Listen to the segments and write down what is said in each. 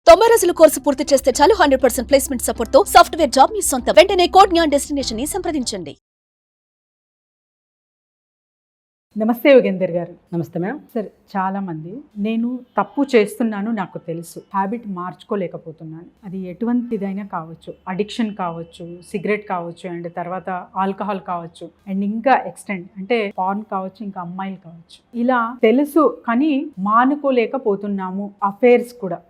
90 రోజుల కోర్సు పూర్తి చేస్తే చాలు 100% ప్లేస్మెంట్ సపోర్ట్ తో సాఫ్ట్వేర్ జాబ్ మీ సొంతం. వెంటనే కోడ్ జ్ఞాన్ డెస్టినేషన్ ని సంప్రదించండి. నమస్తే యోగేందర్ గారు. నమస్తే మ్యామ్. సరే, చాలామంది నేను తప్పు చేస్తున్నాను, నాకు తెలుసు, హ్యాబిట్ మార్చుకోలేకపోతున్నాను. అది ఎటువంటిదైనా కావచ్చు, అడిక్షన్ కావచ్చు, సిగరెట్ కావచ్చు, అండ్ తర్వాత ఆల్కహాల్ కావచ్చు, అండ్ ఇంకా ఎక్స్టెండ్ అంటే పార్న్ కావచ్చు, ఇంకా అమ్మాయిలు కావచ్చు. ఇలా తెలుసు కానీ మానుకోలేకపోతున్నాము. అఫైర్స్ కూడా.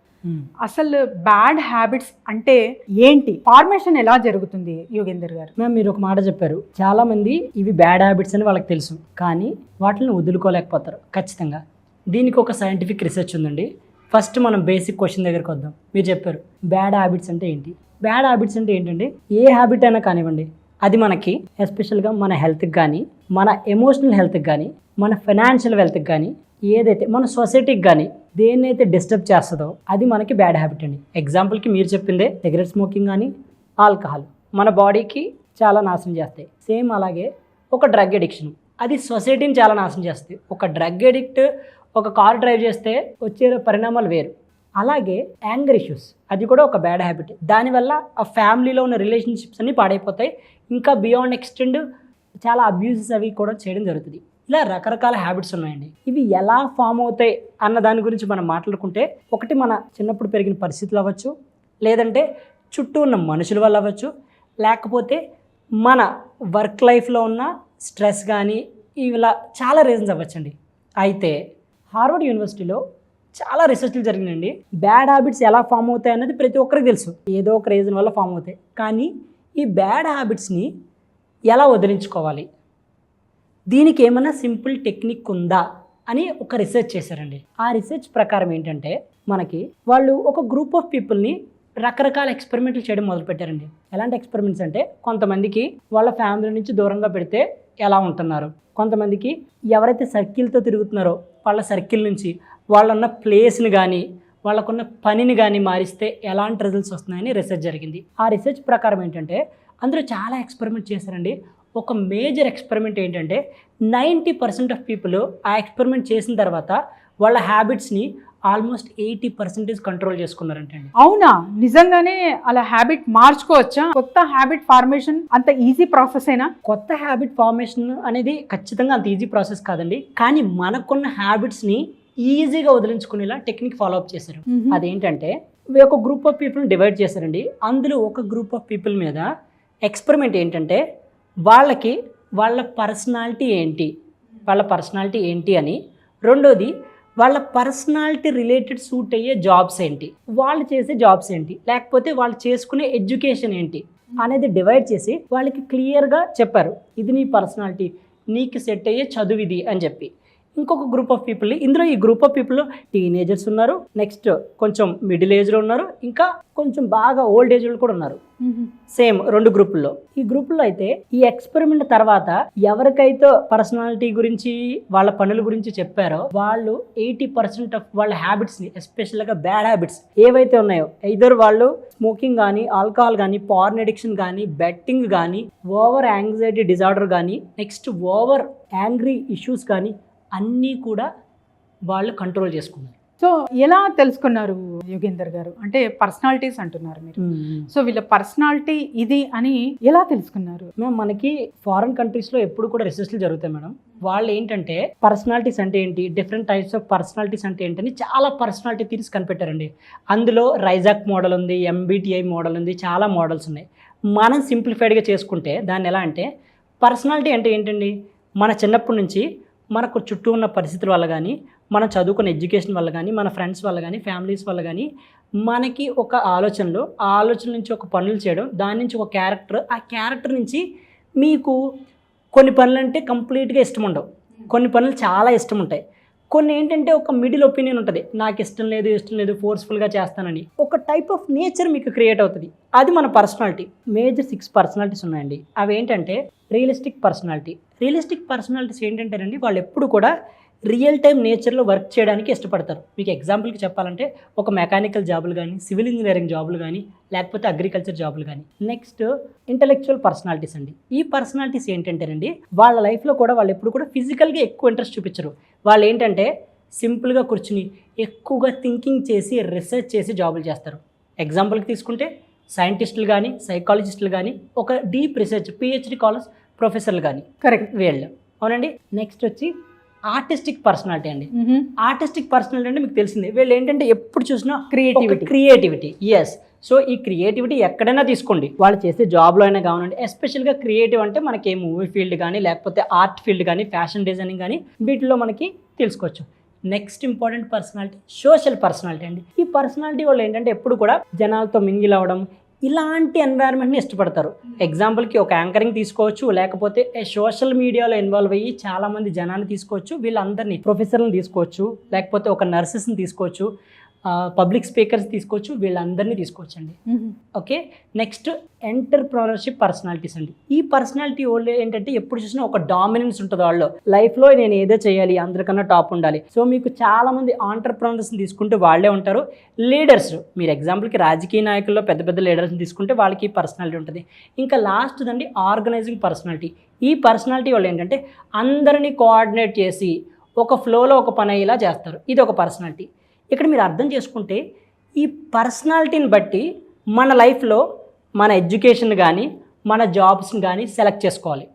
అసలు బ్యాడ్ హ్యాబిట్స్ అంటే ఏంటి? ఫార్మేషన్ ఎలా జరుగుతుంది యోగేందర్ గారు? మ్యామ్, మీరు ఒక మాట చెప్పారు, చాలా మంది ఇవి బ్యాడ్ హ్యాబిట్స్ అని వాళ్ళకి తెలుసు, కానీ వాటిని వదులుకోలేకపోతారు. ఖచ్చితంగా దీనికి ఒక సైంటిఫిక్ రీసెర్చ్ ఉందండి. ఫస్ట్ మనం బేసిక్ క్వశ్చన్ దగ్గరికి వద్దాం. మీరు చెప్పారు బ్యాడ్ హ్యాబిట్స్ అంటే ఏంటి. బ్యాడ్ హ్యాబిట్స్ అంటే ఏంటంటే ఏ హ్యాబిట్ అయినా కానివ్వండి, అది మనకి ఎస్పెషల్గా మన హెల్త్కి కానీ, మన ఎమోషనల్ హెల్త్కి కానీ, మన ఫైనాన్షియల్ వెల్త్కి కానీ, ఏదైతే మన సొసైటీకి కానీ దేన్నైతే డిస్టర్బ్ చేస్తుందో అది మనకి బ్యాడ్ హ్యాబిట్ అండి. ఎగ్జాంపుల్కి మీరు చెప్పిందే సిగరెట్ స్మోకింగ్ కానీ, ఆల్కహాల్ మన బాడీకి చాలా నాశనం చేస్తాయి. సేమ్ అలాగే ఒక డ్రగ్ అడిక్షన్, అది సొసైటీని చాలా నాశనం చేస్తుంది. ఒక డ్రగ్ అడిక్ట్ ఒక కార్ డ్రైవ్ చేస్తే వచ్చే పరిణామాలు వేరు. అలాగే యాంగర్ ఇష్యూస్, అది కూడా ఒక బ్యాడ్ హ్యాబిట్. దానివల్ల ఆ ఫ్యామిలీలో ఉన్న రిలేషన్షిప్స్ అన్నీ పాడైపోతాయి. ఇంకా బియాండ్ ఎక్స్టెండ్ చాలా అబ్యూసెస్ అవి కూడా చేయడం జరుగుతుంది. ఇలా రకరకాల హ్యాబిట్స్ ఉన్నాయండి. ఇవి ఎలా ఫామ్ అవుతాయి అన్న దాని గురించి మనం మాట్లాడుకుంటే, ఒకటి మన చిన్నప్పుడు పెరిగిన పరిస్థితులు అవ్వచ్చు, లేదంటే చుట్టూ ఉన్న మనుషుల వల్ల అవ్వచ్చు, లేకపోతే మన వర్క్ లైఫ్లో ఉన్న స్ట్రెస్ కానీ, ఇలా చాలా రీజన్స్ అవ్వచ్చండి. అయితే హార్వర్డ్ యూనివర్సిటీలో చాలా రీసెర్చ్లు జరిగినాయండి. బ్యాడ్ హ్యాబిట్స్ ఎలా ఫామ్ అవుతాయి అన్నది ప్రతి ఒక్కరికి తెలుసు, ఏదో ఒక రీజన్ వల్ల ఫామ్ అవుతాయి. కానీ ఈ బ్యాడ్ హ్యాబిట్స్ని ఎలా వదిలించుకోవాలి, దీనికి ఏమైనా సింపుల్ టెక్నిక్ ఉందా అని ఒక రీసెర్చ్ చేశారండి. ఆ రీసెర్చ్ ప్రకారం ఏంటంటే, మనకి వాళ్ళు ఒక గ్రూప్ ఆఫ్ పీపుల్ని రకరకాల ఎక్స్పెరిమెంట్లు చేయడం మొదలుపెట్టారండి. ఎలాంటి ఎక్స్పెరిమెంట్స్ అంటే, కొంతమందికి వాళ్ళ ఫ్యామిలీ నుంచి దూరంగా పెడితే ఎలా ఉంటున్నారు, కొంతమందికి ఎవరైతే సర్కిల్తో తిరుగుతున్నారో వాళ్ళ సర్కిల్ నుంచి వాళ్ళున్న ప్లేస్ని కానీ, వాళ్ళకున్న పనిని కానీ మారిస్తే ఎలాంటి రిజల్ట్స్ వస్తున్నాయని రీసెర్చ్ జరిగింది. ఆ రీసెర్చ్ ప్రకారం ఏంటంటే, అందులో చాలా ఎక్స్పెరిమెంట్ చేశారండి. ఒక మేజర్ ఎక్స్పెరిమెంట్ ఏంటంటే, 90% ఆఫ్ పీపుల్ ఆ ఎక్స్పెరిమెంట్ చేసిన తర్వాత వాళ్ళ హ్యాబిట్స్ని ఆల్మోస్ట్ 80% కంట్రోల్ చేసుకున్నారంటండి. అవునా? నిజంగానే అలా హ్యాబిట్ మార్చుకోవచ్చా? కొత్త హ్యాబిట్ ఫార్మేషన్ అంత ఈజీ ప్రాసెస్ అయినా? కొత్త హ్యాబిట్ ఫార్మేషన్ అనేది ఖచ్చితంగా అంత ఈజీ ప్రాసెస్ కాదండి. కానీ మనకున్న హ్యాబిట్స్ని ఈజీగా వదిలించుకునేలా టెక్నిక్ ఫాలో అప్ చేశారు. అదేంటంటే, ఒక గ్రూప్ ఆఫ్ పీపుల్ని డివైడ్ చేశారండి. అందులో ఒక గ్రూప్ ఆఫ్ పీపుల్ మీద ఎక్స్పెరిమెంట్ ఏంటంటే, వాళ్ళకి వాళ్ళ పర్సనాలిటీ ఏంటి అని, రెండోది వాళ్ళ పర్సనాలిటీ రిలేటెడ్ సూట్ అయ్యే జాబ్స్ ఏంటి, వాళ్ళు చేసే జాబ్స్ ఏంటి, లేకపోతే వాళ్ళు చేసుకునే ఎడ్యుకేషన్ ఏంటి అనేది డివైడ్ చేసి వాళ్ళకి క్లియర్గా చెప్పారు, ఇది నీ పర్సనాలిటీ, నీకు సెట్ అయ్యే చదువు ఇది అని చెప్పి. ఇంకొక గ్రూప్ ఆఫ్ పీపుల్, ఇందులో ఈ గ్రూప్ ఆఫ్ పీపుల్ టీనేజర్స్ ఉన్నారు, నెక్స్ట్ కొంచెం మిడిల్ ఏజ్లో ఉన్నారు, ఇంకా కొంచెం బాగా ఓల్డ్ ఏజ్లో కూడా ఉన్నారు. సేమ్ రెండు గ్రూపుల్లో. ఈ గ్రూపుల్లో అయితే ఈ ఎక్స్పెరిమెంట్ తర్వాత ఎవరికైతే పర్సనాలిటీ గురించి, వాళ్ళ పనుల గురించి చెప్పారో వాళ్ళు 80% ఆఫ్ వాళ్ళ హ్యాబిట్స్ని, ఎస్పెషల్గా బ్యాడ్ హ్యాబిట్స్ ఏవైతే ఉన్నాయో, ఐదర్ వాళ్ళు స్మోకింగ్ కానీ, ఆల్కహాల్ కానీ, పార్న్ అడిక్షన్ కానీ, బెట్టింగ్ కానీ, ఓవర్ యాంగ్జైటీ డిజార్డర్ కానీ, నెక్స్ట్ ఓవర్ యాంగ్రీ ఇష్యూస్ కానీ, అన్నీ కూడా వాళ్ళు కంట్రోల్ చేసుకున్నారు. సో ఎలా తెలుసుకున్నారు యోగేందర్ గారు? అంటే పర్సనాలిటీస్ అంటున్నారు మీరు. సో వీళ్ళ పర్సనాలిటీ ఇది అని ఎలా తెలుసుకున్నారు? మేము మనకి ఫారెన్ కంట్రీస్లో ఎప్పుడు కూడా రీసెర్చ్లు జరుగుతాయి మేడం. వాళ్ళు ఏంటంటే పర్సనాలిటీస్ అంటే ఏంటి, డిఫరెంట్ టైప్స్ ఆఫ్ పర్సనాలిటీస్ అంటే ఏంటని చాలా పర్సనాలిటీ థియరీస్ కనిపెట్టారండి. అందులో రైజాక్ మోడల్ ఉంది, MBTI మోడల్ ఉంది, చాలా మోడల్స్ ఉన్నాయి. మనం సింప్లిఫైడ్గా చేసుకుంటే దాన్ని ఎలా అంటే, పర్సనాలిటీ అంటే ఏంటండి, మన చిన్నప్పటి నుంచి మనకు చుట్టూ ఉన్న పరిస్థితుల వల్ల కానీ, మనం చదువుకున్న ఎడ్యుకేషన్ వల్ల కానీ, మన ఫ్రెండ్స్ వల్ల కానీ, ఫ్యామిలీస్ వల్ల కానీ మనకి ఒక ఆలోచనలు, ఆ ఆలోచన నుంచి ఒక పనులు చేయడం, దాని నుంచి ఒక క్యారెక్టర్, ఆ క్యారెక్టర్ నుంచి మీకు కొన్ని పనులు అంటే కంప్లీట్గా ఇష్టం ఉండవు, కొన్ని పనులు చాలా ఇష్టం ఉంటాయి, కొన్ని ఏంటంటే ఒక మిడిల్ ఒపీనియన్ ఉంటుంది, నాకు ఇష్టం లేదు ఫోర్స్ఫుల్గా చేస్తానని. ఒక టైప్ ఆఫ్ నేచర్ మీకు క్రియేట్ అవుతుంది, అది మన పర్సనాలిటీ. మేజర్ 6 పర్సనాలిటీస్ ఉన్నాయండి. అవి ఏంటంటే, రియలిస్టిక్ పర్సనాలిటీస్ ఏంటంటేనండి, వాళ్ళు ఎప్పుడు కూడా రియల్ టైం నేచర్లో వర్క్ చేయడానికి ఇష్టపడతారు. మీకు ఎగ్జాంపుల్కి చెప్పాలంటే, ఒక మెకానికల్ జాబులు కానీ, సివిల్ ఇంజనీరింగ్ జాబులు కానీ, లేకపోతే అగ్రికల్చర్ జాబులు కానీ. నెక్స్ట్ ఇంటలెక్చువల్ పర్సనాలిటీస్ అండి. ఈ పర్సనాలిటీస్ ఏంటంటేనండి, వాళ్ళ లైఫ్లో కూడా వాళ్ళు ఎప్పుడు కూడా ఫిజికల్గా ఎక్కువ ఇంట్రెస్ట్ చూపించరు. వాళ్ళు ఏంటంటే సింపుల్గా కూర్చుని ఎక్కువగా థింకింగ్ చేసి రీసెర్చ్ చేసి జాబులు చేస్తారు. ఎగ్జాంపుల్కి తీసుకుంటే సైంటిస్టులు కానీ సైకాలజిస్టులు కానీ ఒక డీప్ రీసెర్చ్ పిహెచ్డి కాలేజ్ ప్రొఫెసర్లు కానీ కరెక్ట్. వీళ్ళు. అవునండి. నెక్స్ట్ వచ్చి ఆర్టిస్టిక్ పర్సనాలిటీ అండి. ఆర్టిస్టిక్ పర్సనాలిటీ అంటే మీకు తెలిసిందే, వీళ్ళు ఏంటంటే ఎప్పుడు చూసినా క్రియేటివిటీ. ఎస్. సో ఈ క్రియేటివిటీ ఎక్కడైనా తీసుకోండి, వాళ్ళు చేసే జాబ్లో అయినా కావాలండి. ఎస్పెషల్గా క్రియేటివ్ అంటే మనకి మూవీ ఫీల్డ్ కానీ లేకపోతే ఆర్ట్ ఫీల్డ్ కానీ ఫ్యాషన్ డిజైనింగ్ కానీ వీటిలో మనకి తెలుసుకోవచ్చు. Next important personality social personality అండి. ఈ పర్సనాలిటీ వాళ్ళు ఏంటంటే ఎప్పుడు కూడా జనాలతో మింగిల్ అవ్వడం, ఇలాంటి ఎన్వైరన్మెంట్ని ఇష్టపడతారు. ఎగ్జాంపుల్కి ఒక యాంకరింగ్ తీసుకోవచ్చు, లేకపోతే సోషల్ మీడియాలో ఇన్వాల్వ్ అయ్యి చాలామంది జనాన్ని తీసుకోవచ్చు, వీళ్ళందరినీ ప్రొఫెసర్లను తీసుకోవచ్చు, లేకపోతే ఒక నర్సెస్ని తీసుకోవచ్చు, పబ్లిక్ స్పీకర్స్ తీసుకోవచ్చు, వీళ్ళందరినీ తీసుకోవచ్చు అండి. ఓకే. నెక్స్ట్ ఎంటర్ప్రెన్యూర్షిప్ పర్సనాలిటీస్ అండి. ఈ పర్సనాలిటీ వాళ్ళు ఏంటంటే ఎప్పుడు చూసినా ఒక డామినెన్స్ ఉంటుంది వాళ్ళు లైఫ్లో, నేను ఏదో చేయాలి, అందరికన్నా టాప్ ఉండాలి. సో మీకు చాలామంది ఆంటర్ప్రెన్యూర్స్ని తీసుకుంటే వాళ్ళే ఉంటారు. లీడర్స్, మీరు ఎగ్జాంపుల్కి రాజకీయ నాయకుల్లో పెద్ద పెద్ద లీడర్స్ని తీసుకుంటే వాళ్ళకి పర్సనాలిటీ ఉంటుంది. ఇంకా లాస్ట్ దండి ఆర్గనైజింగ్ పర్సనాలిటీ. ఈ పర్సనాలిటీ వాళ్ళు ఏంటంటే అందరినీ కోఆర్డినేట్ చేసి ఒక ఫ్లోలో ఒక పని అయ్యేలా చేస్తారు. ఇది ఒక పర్సనాలిటీ. ఇక్కడ మీరు అర్థం చేసుకుంటే ఈ పర్సనాలిటీని బట్టి మన లైఫ్లో మన ఎడ్యుకేషన్ కానీ మన జాబ్స్ని కానీ సెలెక్ట్ చేసుకోవాలి.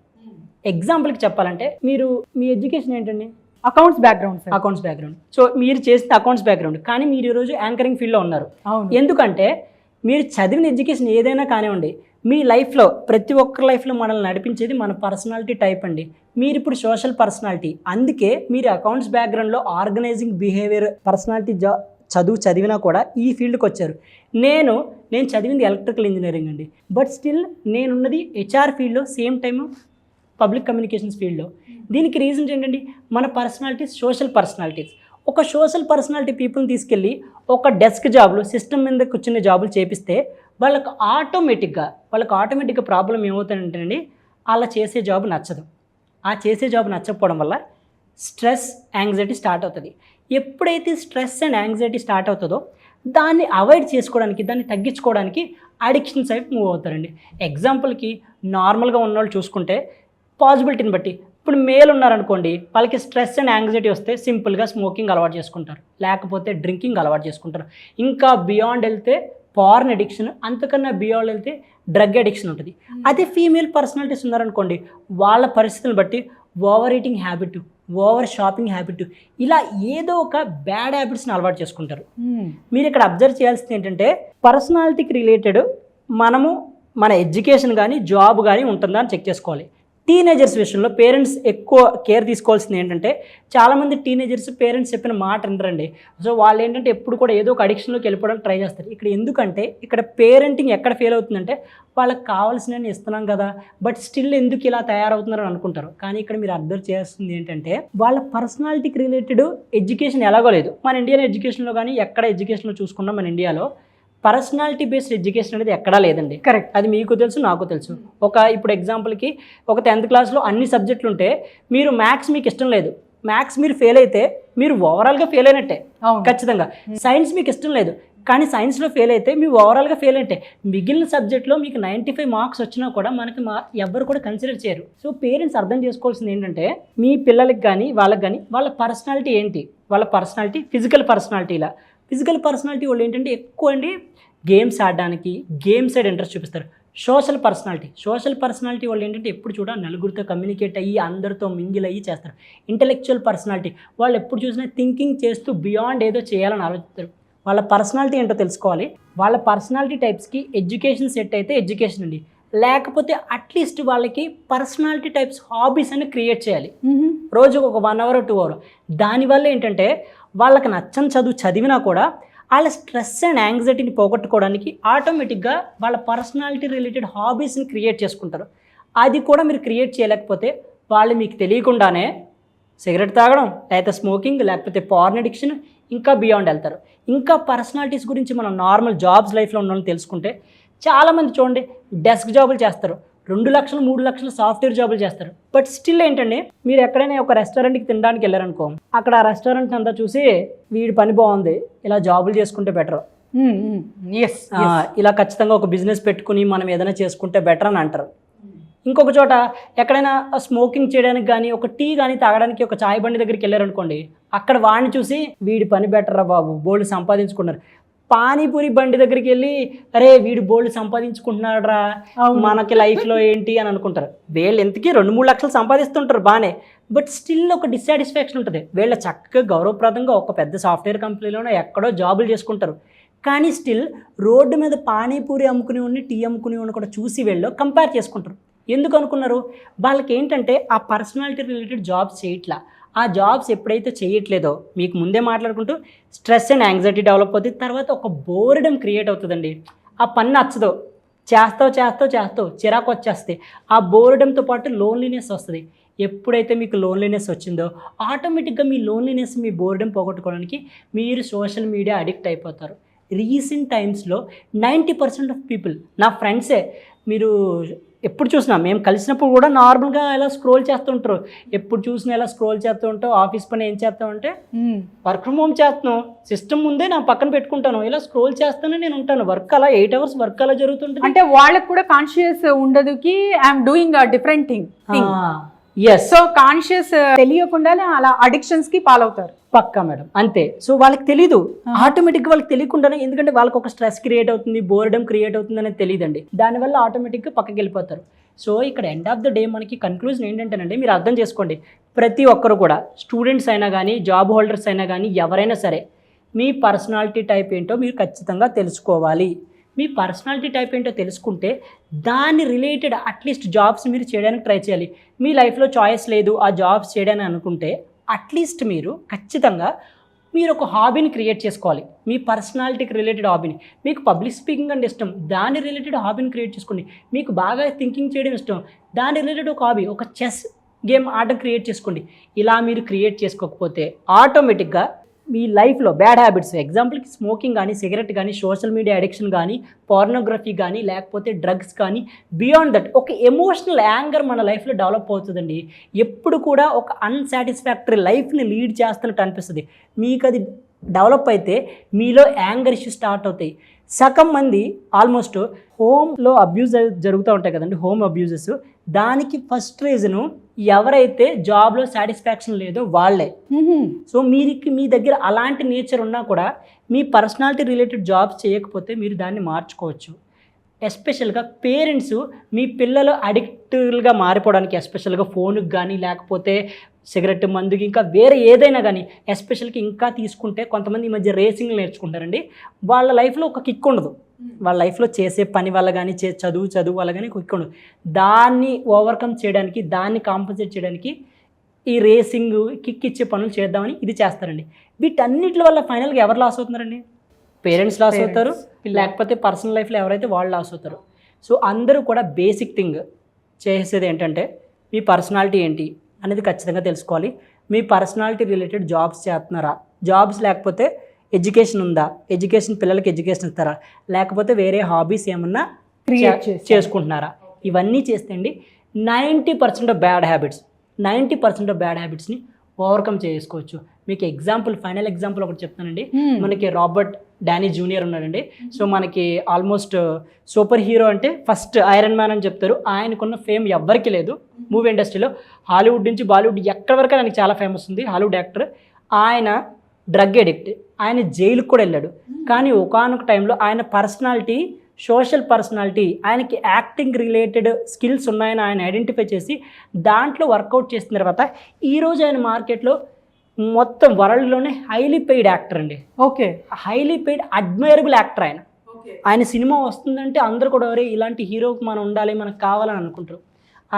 ఎగ్జాంపుల్కి చెప్పాలంటే మీరు మీ ఎడ్యుకేషన్ ఏంటండి? Accounts background. సో మీరు చేసిన అకౌంట్స్ బ్యాక్గ్రౌండ్, కానీ మీరు ఈరోజు యాంకరింగ్ ఫీల్డ్లో ఉన్నారు. ఎందుకంటే మీరు చదివిన ఎడ్యుకేషన్ ఏదైనా కానివ్వండి, మీ లైఫ్లో ప్రతి ఒక్కరి లైఫ్లో మనల్ని నడిపించేది మన పర్సనాలిటీ టైప్ అండి. మీరు ఇప్పుడు సోషల్ పర్సనాలిటీ, అందుకే మీరు అకౌంట్స్ బ్యాక్గ్రౌండ్లో ఆర్గనైజింగ్ బిహేవియర్ పర్సనాలిటీ చదివినా కూడా ఈ ఫీల్డ్కి వచ్చారు. నేను చదివింది ఎలక్ట్రికల్ ఇంజనీరింగ్ అండి, బట్ స్టిల్ నేనున్నది హెచ్ఆర్ ఫీల్డ్లో, సేమ్ టైం పబ్లిక్ కమ్యూనికేషన్స్ ఫీల్డ్లో. దీనికి రీజన్స్ ఏంటండి? మన పర్సనాలిటీస్ సోషల్ పర్సనాలిటీస్. ఒక సోషల్ పర్సనాలిటీ పీపుల్ని తీసుకెళ్ళి ఒక డెస్క్ జాబులు, సిస్టమ్ మీద కూర్చునే జాబులు చేపిస్తే వాళ్ళకి ఆటోమేటిక్గా ప్రాబ్లం ఏమవుతుందంటేనండి, అలా చేసే జాబ్ నచ్చదు. ఆ చేసే జాబ్ నచ్చకపోవడం వల్ల స్ట్రెస్, యాంగ్జైటీ స్టార్ట్ అవుతుంది. ఎప్పుడైతే స్ట్రెస్ అండ్ యాంగ్జైటీ స్టార్ట్ అవుతుందో దాన్ని అవాయిడ్ చేసుకోవడానికి, దాన్ని తగ్గించుకోవడానికి అడిక్షన్ సైడ్ మూవ్ అవుతారండి. ఎగ్జాంపుల్కి నార్మల్గా ఉన్నవాళ్ళు చూసుకుంటే పాసిబిలిటీని బట్టి, ఇప్పుడు మేల్ ఉన్నారనుకోండి, వాళ్ళకి స్ట్రెస్ అండ్ యాంగ్జైటీ వస్తే సింపుల్గా స్మోకింగ్ అలవాటు చేసుకుంటారు, లేకపోతే డ్రింకింగ్ అలవాటు చేసుకుంటారు. ఇంకా బియాండ్ వెళ్తే పార్న్ అడిక్షన్, అంతకన్నా బియాండ్ వెళ్తే డ్రగ్ అడిక్షన్ ఉంటుంది. అదే ఫీమేల్ పర్సనాలిటీస్ ఉన్నారనుకోండి, వాళ్ళ పరిస్థితులను బట్టి over eating habit, over shopping habit, ఇలా ఏదో ఒక బ్యాడ్ హ్యాబిట్స్ని అలవాటు చేసుకుంటారు. మీరు ఇక్కడ అబ్జర్వ్ చేయాల్సింది ఏంటంటే పర్సనాలిటీకి రిలేటెడ్ మనము మన ఎడ్యుకేషన్ కానీ జాబ్ కానీ ఉంటుందా అని చెక్ చేసుకోవాలి. టీనేజర్స్ విషయంలో పేరెంట్స్ ఎక్కువ కేర్ తీసుకోవాల్సింది ఏంటంటే, చాలామంది టీనేజర్స్ పేరెంట్స్ చెప్పిన మాట వినరండి. సో వాళ్ళు ఏంటంటే ఎప్పుడు కూడా ఏదో ఒక అడిక్షన్లోకి వెళ్ళిపోవడానికి ట్రై చేస్తారు. ఇక్కడ పేరెంటింగ్ ఎక్కడ ఫెయిల్ అవుతుందంటే, వాళ్ళకి కావాల్సినవి ఇస్తున్నాం కదా, బట్ స్టిల్ ఎందుకు ఇలా తయారవుతున్నారని అనుకుంటారు. కానీ ఇక్కడ మీరు అర్థం చేస్తుంది ఏంటంటే, వాళ్ళ పర్సనాలిటీకి రిలేటెడ్ ఎడ్యుకేషన్ ఎలాగో లేదు. మన ఇండియన్ ఎడ్యుకేషన్లో కానీ ఎక్కడ ఎడ్యుకేషన్లో చూసుకున్నా మన ఇండియాలో పర్సనాలిటీ బేస్డ్ ఎడ్యుకేషన్ అనేది ఎక్కడా లేదండి. కరెక్ట్. అది మీకు తెలుసు, నాకు తెలుసు. ఇప్పుడు ఎగ్జాంపుల్కి ఒక 10th క్లాస్లో అన్ని సబ్జెక్టులు ఉంటే మీరు మ్యాథ్స్ మీకు ఇష్టం లేదు, మ్యాథ్స్ మీరు ఫెయిల్ అయితే మీరు ఓవరాల్గా ఫెయిల్ అయినట్టే ఖచ్చితంగా. సైన్స్ మీకు ఇష్టం లేదు, కానీ సైన్స్లో ఫెయిల్ అయితే మీరు ఓవరాల్గా ఫెయిల్ అయితే. మిగిలిన సబ్జెక్ట్లో మీకు 95 మార్క్స్ వచ్చినా కూడా మనకి ఎవ్వరు కూడా కన్సిడర్ చేయరు. సో పేరెంట్స్ అర్థం చేసుకోవాల్సింది ఏంటంటే, మీ పిల్లలకి కానీ వాళ్ళకి కానీ వాళ్ళ పర్సనాలిటీ ఏంటి, వాళ్ళ పర్సనాలిటీ ఫిజికల్ పర్సనాలిటీ వాళ్ళు ఏంటంటే ఎక్కువ అండి గేమ్స్ ఆడడానికి, గేమ్ సైడ్ ఇంట్రెస్ట్ చూపిస్తారు. సోషల్ పర్సనాలిటీ వాళ్ళు ఏంటంటే ఎప్పుడు చూడ నలుగురితో కమ్యూనికేట్ అయ్యి అందరితో మింగిల్ అయ్యి చేస్తారు. ఇంటెలెక్చువల్ పర్సనాలిటీ వాళ్ళు ఎప్పుడు చూసినా థింకింగ్ చేస్తూ బియాండ్ ఏదో చేయాలని ఆలోచిస్తారు. వాళ్ళ పర్సనాలిటీ ఏంటో తెలుసుకోవాలి. వాళ్ళ పర్సనాలిటీ టైప్స్కి ఎడ్యుకేషన్ సెట్ అయితే ఎడ్యుకేషన్ అండి, లేకపోతే అట్లీస్ట్ వాళ్ళకి పర్సనాలిటీ టైప్స్ హాబీస్ అని క్రియేట్ చేయాలి. రోజుకు ఒక 1 hour 2 hour. దానివల్ల ఏంటంటే వాళ్ళకి నచ్చని చదువు చదివినా కూడా వాళ్ళ స్ట్రెస్ అండ్ యాంగ్జైటీని పోగొట్టుకోవడానికి ఆటోమేటిక్గా వాళ్ళ పర్సనాలిటీ రిలేటెడ్ హాబీస్ని క్రియేట్ చేసుకుంటారు. అది కూడా మీరు క్రియేట్ చేయలేకపోతే వాళ్ళు మీకు తెలియకుండానే సిగరెట్ తాగడం, లేకపోతే స్మోకింగ్, లేకపోతే పార్న్ అడిక్షన్, ఇంకా బియాండ్ వెళ్తారు. ఇంకా పర్సనాలిటీస్ గురించి మనం నార్మల్ జాబ్స్ లైఫ్లో ఉన్న వాళ్ళని తెలుసుకుంటే చాలామంది చూడండి డెస్క్ జాబులు చేస్తారు, 2 లక్షలు 3 లక్షలు సాఫ్ట్వేర్ జాబులు చేస్తారు. బట్ స్టిల్ ఏంటంటే మీరు ఎక్కడైనా ఒక రెస్టారెంట్కి తినడానికి వెళ్ళారనుకో, అక్కడ ఆ రెస్టారెంట్ అంతా చూసి వీడి పని బాగుంది, ఇలా జాబులు చేసుకుంటే బెటర్, ఇలా ఖచ్చితంగా ఒక బిజినెస్ పెట్టుకుని మనం ఏదైనా చేసుకుంటే బెటర్ అని అంటారు. ఇంకొక చోట ఎక్కడైనా స్మోకింగ్ చేయడానికి కానీ ఒక టీ కానీ తాగడానికి ఒక చాయ్ బండి దగ్గరికి వెళ్ళారనుకోండి, అక్కడ వాడిని చూసి వీడి పని బెటర్రా బాబు, బోల్డ్ సంపాదించుకున్నారు. పానీపూరి బండి దగ్గరికి వెళ్ళి అరే వీడు బోల్డ్ సంపాదించుకుంటున్నాడురా, మనకి లైఫ్లో ఏంటి అని అనుకుంటారు. వీళ్ళు ఎంతకీ 2-3 లక్షలు సంపాదిస్తుంటారు బాగానే, బట్ స్టిల్ ఒక డిస్సాటిస్ఫాక్షన్ ఉంటుంది. వీళ్ళ చక్కగా గౌరవప్రదంగా ఒక పెద్ద సాఫ్ట్వేర్ కంపెనీలోనో ఎక్కడో జాబులు చేసుకుంటారు, కానీ స్టిల్ రోడ్డు మీద పానీపూరి అమ్ముకుని ఉండి టీ అమ్ముకుని ఉండి కూడా చూసి వీళ్ళు కంపేర్ చేసుకుంటారు. ఎందుకు అనుకున్నారు? వాళ్ళకి ఏంటంటే ఆ పర్సనాలిటీ రిలేటెడ్ జాబ్స్ చేయట్లా. ఆ జాబ్స్ ఎప్పుడైతే చేయట్లేదో మీకు ముందే మాట్లాడుకుంటూ స్ట్రెస్ అండ్ యాంగ్జైటీ డెవలప్ అవుతుంది. తర్వాత ఒక బోర్డమ్ క్రియేట్ అవుతుందండి. ఆ పని నచ్చదు, చేస్తావు చిరాకు వచ్చేస్తే ఆ బోర్డమ్తో పాటు లోన్లీనెస్ వస్తుంది. ఎప్పుడైతే మీకు లోన్లీనెస్ వచ్చిందో ఆటోమేటిక్గా మీ లోన్లీనెస్, మీ బోర్డమ్ పోగొట్టుకోవడానికి మీరు సోషల్ మీడియా అడిక్ట్ అయిపోతారు. రీసెంట్ టైమ్స్లో 90% ఆఫ్ పీపుల్ నా ఫ్రెండ్సే, మీరు ఎప్పుడు చూసినా మేము కలిసినప్పుడు కూడా నార్మల్గా ఎలా స్క్రోల్ చేస్తుంటారు, ఎప్పుడు చూసినా ఎలా స్క్రోల్ చేస్తూ ఉంటావు, ఆఫీస్ పని ఏం చేస్తామంటే వర్క్ ఫ్రమ్ హోమ్ చేస్తున్నాం, సిస్టమ్ ముందే నా పక్కన పెట్టుకుంటాను, ఇలా స్క్రోల్ చేస్తానే నేను ఉంటాను. వర్క్ అలా 8 hours వర్క్ అలా జరుగుతుంటుంది. అంటే వాళ్ళకి కూడా కాన్షియస్ ఉండదుకి I'm doing a different thing. Yes, so conscious తెలియకుండానే అలా అడిక్షన్స్ కి పాలవుతారు. పక్కా మేడం, అంతే. సో వాళ్ళకి తెలీదు, ఆటోమేటిక్గా వాళ్ళకి తెలియకుండానే, ఎందుకంటే వాళ్ళకి ఒక స్ట్రెస్ క్రియేట్ అవుతుంది, బోర్డమ్ క్రియేట్ అవుతుంది అనేది తెలియదండి. దానివల్ల ఆటోమేటిక్గా పక్కకి వెళ్ళిపోతారు. సో ఇక్కడ ఎండ్ ఆఫ్ ద డే మనకి కన్క్లూజన్ ఏంటంటేనండి, మీరు అర్థం చేసుకోండి, ప్రతి ఒక్కరు కూడా స్టూడెంట్స్ అయినా కానీ జాబ్ హోల్డర్స్ అయినా కానీ ఎవరైనా సరే మీ పర్సనాలిటీ టైప్ ఏంటో మీరు ఖచ్చితంగా తెలుసుకోవాలి. మీ పర్సనాలిటీ టైప్ ఏంటో తెలుసుకుంటే దాన్ని రిలేటెడ్ అట్లీస్ట్ జాబ్స్ మీరు చేయడానికి ట్రై చేయాలి. మీ లైఫ్లో చాయిస్ లేదు ఆ జాబ్స్ చేయడానికి అనుకుంటే అట్లీస్ట్ మీరు ఖచ్చితంగా మీరు ఒక హాబీని క్రియేట్ చేసుకోవాలి. మీ పర్సనాలిటీకి రిలేటెడ్ హాబీని, మీకు పబ్లిక్ స్పీకింగ్ అంటే ఇష్టం, దాని రిలేటెడ్ హాబీని క్రియేట్ చేసుకోండి. మీకు బాగా థింకింగ్ చేయడం ఇష్టం, దాని రిలేటెడ్ ఒక హాబీ, ఒక చెస్ గేమ్ ఆట క్రియేట్ చేసుకోండి. ఇలా మీరు క్రియేట్ చేసుకోకపోతే ఆటోమేటిక్గా మీ లైఫ్లో బ్యాడ్ హ్యాబిట్స్, ఎగ్జాంపుల్కి స్మోకింగ్ కానీ, సిగరెట్ కానీ, సోషల్ మీడియా అడిక్షన్ కానీ, పోర్నోగ్రఫీ కానీ, లేకపోతే డ్రగ్స్ కానీ, బియాండ్ దట్ ఒక ఎమోషనల్ యాంగర్ మన లైఫ్లో డెవలప్ అవుతుందండి. ఎప్పుడు కూడా ఒక అన్సాటిస్ఫాక్టరీ లైఫ్ని లీడ్ చేస్తున్నట్టు అనిపిస్తుంది. మీకు అది డెవలప్ అయితే మీలో యాంగర్ ఇష్యూస్ స్టార్ట్ అవుతాయి. సగం మంది ఆల్మోస్ట్ హోమ్లో అబ్యూజ్ జరుగుతూ ఉంటాయి కదండి, హోమ్ అబ్యూజెస్. దానికి ఫస్ట్ రీజను ఎవరైతే జాబ్లో సాటిస్ఫాక్షన్ లేదో వాళ్ళే. సో మీ దగ్గర అలాంటి నేచర్ ఉన్నా కూడా మీ పర్సనాలిటీ రిలేటెడ్ జాబ్స్ చేయకపోతే మీరు దాన్ని మార్చుకోవచ్చు. ఎస్పెషల్గా పేరెంట్స్ మీ పిల్లలు అడిక్టివ్గా మారిపోవడానికి, ఎస్పెషల్గా ఫోన్కి కానీ లేకపోతే సిగరెట్, మందుకి, ఇంకా వేరే ఏదైనా కానీ, ఎస్పెషల్గా ఇంకా తీసుకుంటే కొంతమంది ఈ మధ్య రేసింగ్లు నేర్చుకుంటారండి. వాళ్ళ లైఫ్లో ఒక కిక్ ఉండదు, వాళ్ళ లైఫ్లో చేసే పని వల్ల కానీ చదువు వల్ల కానీ కిక్ ఉండదు. దాన్ని ఓవర్కమ్ చేయడానికి, దాన్ని కాంపన్సేట్ చేయడానికి ఈ రేసింగ్ కిక్ ఇచ్చే పనులు చేద్దామని ఇది చేస్తారండి. వీటన్నిటి వల్ల ఫైనల్గా ఎవరు లాస్ అవుతున్నారండి? పేరెంట్స్ లాస్ అవుతారు, లేకపోతే పర్సనల్ లైఫ్లో ఎవరైతే వాళ్ళు లాస్ అవుతారు. సో అందరూ కూడా బేసిక్ థింగ్ చేసేది ఏంటంటే మీ పర్సనాలిటీ ఏంటి అనేది ఖచ్చితంగా తెలుసుకోవాలి. మీ పర్సనాలిటీ రిలేటెడ్ జాబ్స్ చేస్తున్నారా, జాబ్స్ లేకపోతే ఎడ్యుకేషన్ ఉందా, ఎడ్యుకేషన్ పిల్లలకి ఎడ్యుకేషన్ ఇస్తారా, లేకపోతే వేరే హాబీస్ ఏమన్నా చేసుకుంటున్నారా, ఇవన్నీ చేస్తే అండి 90% ఆఫ్ బ్యాడ్ హ్యాబిట్స్ని ఓవర్కమ్ చేసుకోవచ్చు. మీకు ఫైనల్ ఎగ్జాంపుల్ ఒకటి చెప్తానండి. మనకి రాబర్ట్ డానీ జూనియర్ ఉన్నాడండి. సో మనకి ఆల్మోస్ట్ సూపర్ హీరో అంటే ఫస్ట్ ఐరన్ మ్యాన్ అని చెప్తారు. ఆయనకున్న ఫేమ్ ఎవ్వరికి లేదు మూవీ ఇండస్ట్రీలో. హాలీవుడ్ నుంచి బాలీవుడ్ ఎక్కడి వరకు ఆయనకి చాలా ఫేమస్ ఉంది. Hollywood actor. ఆయన డ్రగ్ ఎడిక్ట్, ఆయన జైలుకు కూడా వెళ్ళాడు. కానీ ఒకానొక టైంలో ఆయన పర్సనాలిటీ, సోషల్ పర్సనాలిటీ, ఆయనకి యాక్టింగ్ రిలేటెడ్ స్కిల్స్ ఉన్నాయని ఆయన ఐడెంటిఫై చేసి దాంట్లో వర్కౌట్ చేసిన తర్వాత ఈరోజు ఆయన మార్కెట్లో మొత్తం వరల్డ్లోనే హైలీ పెయిడ్ యాక్టర్ అండి. Okay, highly paid admirable actor ఆయన. ఆయన సినిమా వస్తుందంటే అందరూ కూడా ఇలాంటి హీరోకి మనం ఉండాలి, మనకు కావాలని అనుకుంటారు.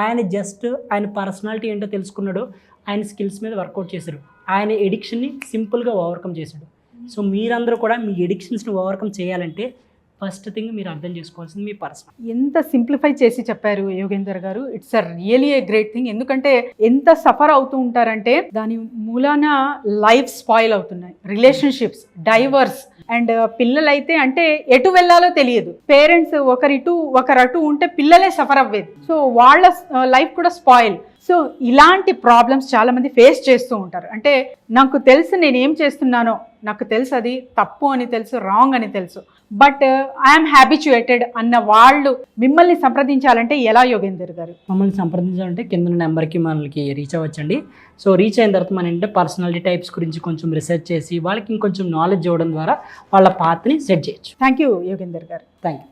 ఆయన జస్ట్ ఆయన పర్సనాలిటీ ఏంటో తెలుసుకున్నాడు, ఆయన స్కిల్స్ మీద వర్కౌట్ చేశారు, ఆయన ఎడిక్షన్ని సింపుల్గా ఓవర్కమ్ చేశాడు. సో మీరందరూ కూడా మీ ఎడిక్షన్స్ని ఓవర్కమ్ చేయాలంటే ఫస్ట్ థింగ్ మీరు అర్థం చేసుకోవాల్సింది మీ పర్సనల్. ఎంత సింప్లిఫై చేసి చెప్పారు యోగేందర్ గారు. It's a really a great thing. ఎందుకంటే ఎంత సఫర్ అవుతూ ఉంటారంటే దాని మూలాన లైఫ్ స్పాయిల్ అవుతున్నాయి, రిలేషన్షిప్స్ డైవర్స్, అండ్ పిల్లలైతే అంటే ఎటు వెళ్ళాలో తెలియదు. పేరెంట్స్ ఒకరు అటు ఉంటే పిల్లలే సఫర్ అవ్వేది. సో వాళ్ళ లైఫ్ కూడా స్పాయిల్. సో ఇలాంటి ప్రాబ్లమ్స్ చాలామంది ఫేస్ చేస్తూ ఉంటారు. అంటే నాకు తెలుసు నేను ఏం చేస్తున్నానో, నాకు తెలుసు అది తప్పు అని తెలుసు, రాంగ్ అని తెలుసు, బట్ ఐఎమ్ హ్యాబిచ్యుయేటెడ్ అన్న వాళ్ళు మిమ్మల్ని సంప్రదించాలంటే ఎలా యోగేందర్ గారు? మమ్మల్ని సంప్రదించాలంటే కింద నెంబర్కి మనకి రీచ్ అవ్వచ్చండి. సో రీచ్ అయిన తర్వాత మన ఏంటంటే పర్సనాలిటీ టైప్స్ గురించి కొంచెం రీసెర్చ్ చేసి వాళ్ళకి ఇంకొంచెం నాలెడ్జ్ ఇవ్వడం ద్వారా వాళ్ళ పాత్ని సెట్ చేయొచ్చు. థ్యాంక్ యూ యోగేందర్ గారు. Thank you.